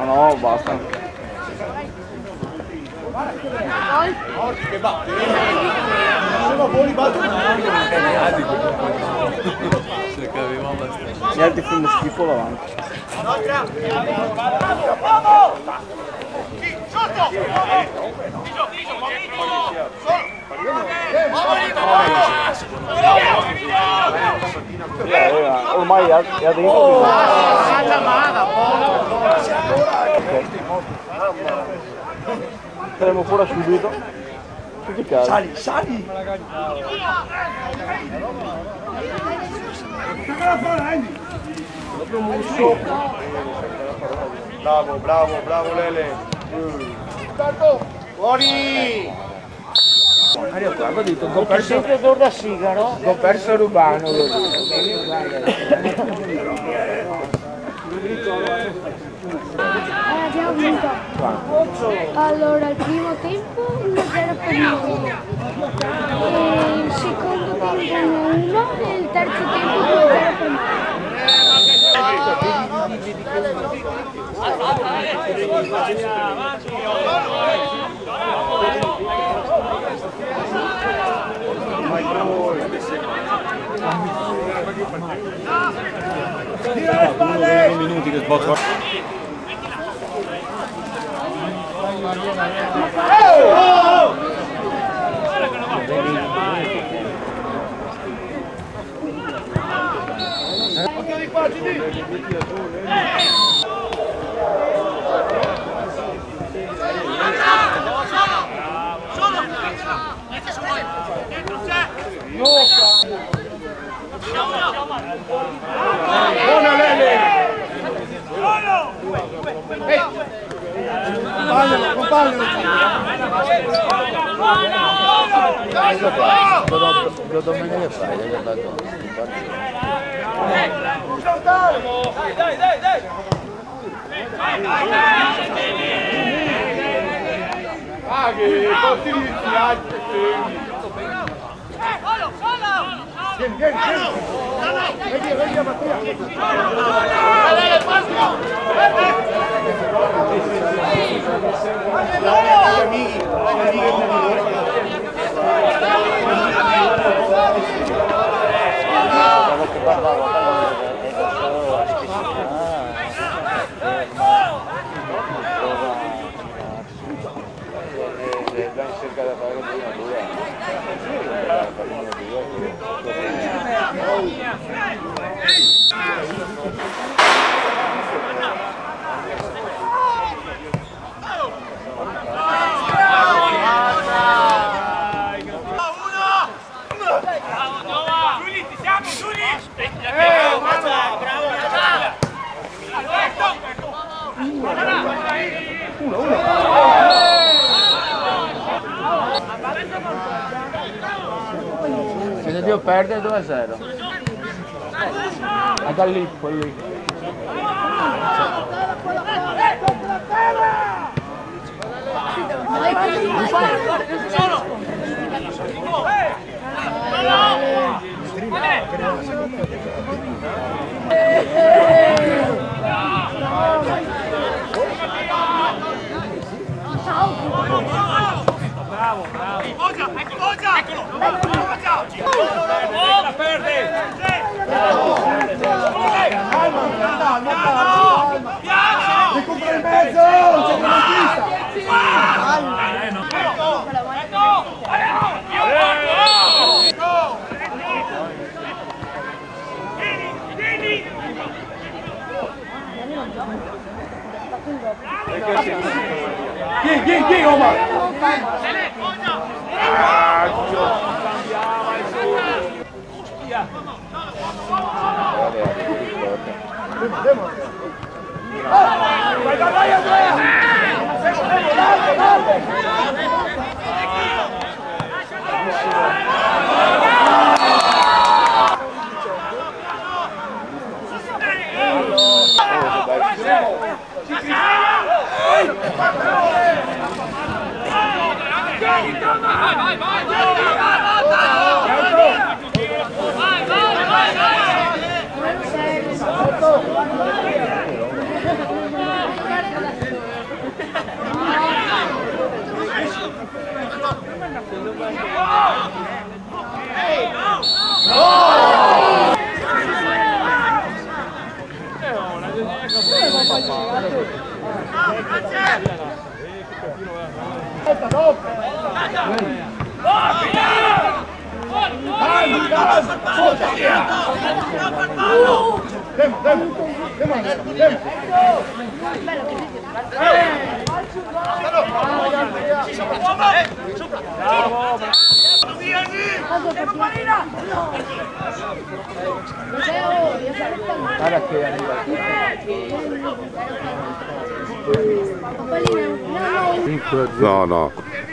No, basta. Gli altri fanno schifo davanti. Ormai è dentro. Saremo fuori subito. Tutti cari. Sali, sali! Bravo, bravo, bravo Lele. Fuori! Mario Carlo ha detto che ho perso sempre odore da sigaro. Ho perso Rubano. Abbiamo vinto. Allora, il primo tempo 1-0 per noi. Il secondo tempo 1-1 e il terzo tempo 2-0 per noi. Minuti che sbocco. Buona Lele! Lo domenica fai, hai dato. Dai! Ah, che continui di altri temi. Vieni, vedi Mattia. Se Dio perde 2-0. Da lì, lì. Bravo! Eccolo! La perde! Piano! Recupera in mezzo! C'è una pista! Chi, Omar? Vai, Andrea!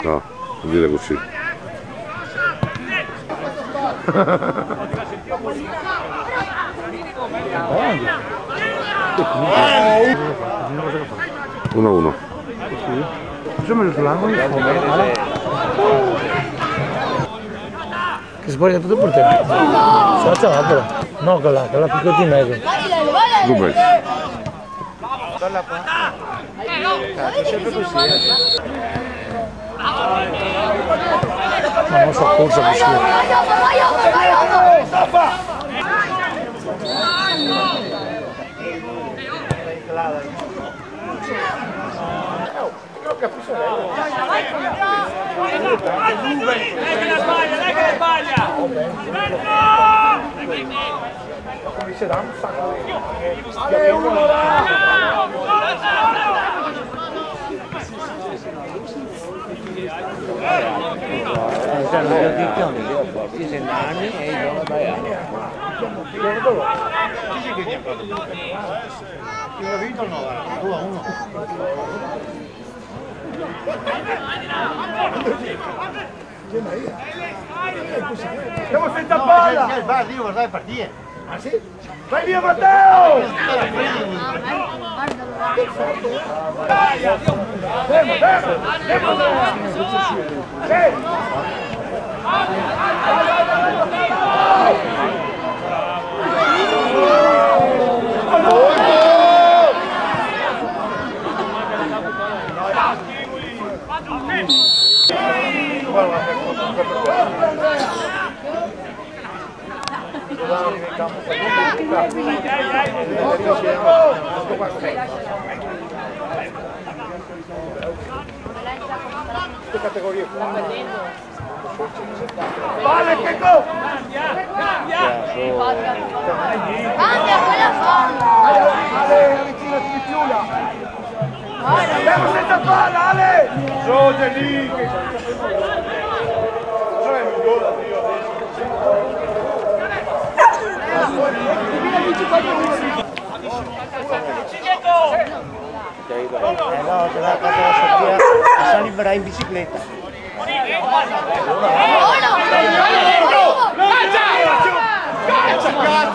No, non dire così. Uno a uno. Facciamolo sull'angolo. Che sbaglia tutto il portiere. Facciamola. No, con la piccotina in mezzo. Dove? Sempre così. Ma non so corsa così. Dai che sbaglia! Mi si dà un sacco di... Ci sono anni e io non Siamo senza palla! Io guardare partire. Ah sì? Vai via Matteo! Categorie. Vale, che go! Cambia quella forma! Ale, avvicinati di più là! Siamo senza palla, Ale! Giorgia lì! Cioè, un gol a Dio No, te la faccio la Sofia a San Ibrahim in bicicletta. Cazzo,